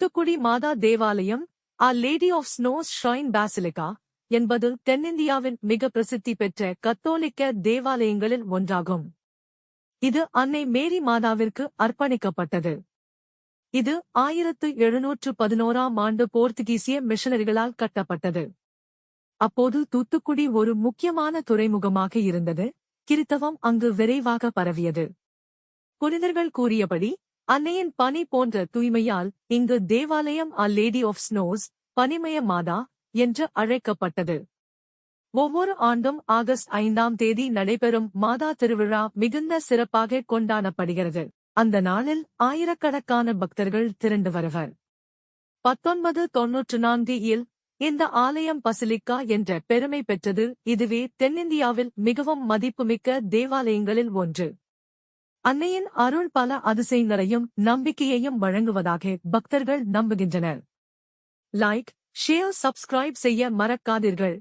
தூத்துக்குடி மாதா தேவாலயம் lady of Snows shrine Basilica என்பது தென்னிந்தியாவின் மிக பிரசித்தி பெற்ற கத்தோலிக்க தேவாலயங்களில் ஒன்றாகும். இது அன்னை மேரி மாதாவிற்கு அர்ப்பணிக்கப்பட்டது. இது 1711ஆம் ஆண்டு போர்த்துகீசிய மிஷனரிகளால் கட்டப்பட்டது. அப்போது தூத்துக்குடி ஒரு முக்கியமான துறைமுகமாக இருந்தது. கிறித்தவம் அங்கு விரைவாக பரவியது. புனிதர்கள் கூறியபடி அன்னையின் பனி போன்ற தூய்மையால் இங்கு தேவாலயம் lady of Snows Panimaya Matha என்று அழைக்கப்பட்டது. ஒவ்வொரு ஆண்டும் ஆகஸ்ட் 5ஆம் தேதி நடைபெறும் மாதா திருவிழா மிகுந்த சிறப்பாக கொண்டாடப்படுகிறது. அந்த நாளில் ஆயிரக்கணக்கான பக்தர்கள் திரண்டு வருவர். 1994இல் இந்த ஆலயம் பசிலிக்கா என்ற பெருமை பெற்றது. இதுவே தென்னிந்தியாவில் மிகவும் மதிப்புமிக்க தேவாலயங்களில் ஒன்று. அன்னையின் அருள் பல அதிசயங்களையும் நம்பிக்கையையும் வழங்குவதாக பக்தர்கள் நம்புகின்றனர். லைக், ஷேர், சப்ஸ்கிரைப் செய்ய மறக்காதீர்கள்.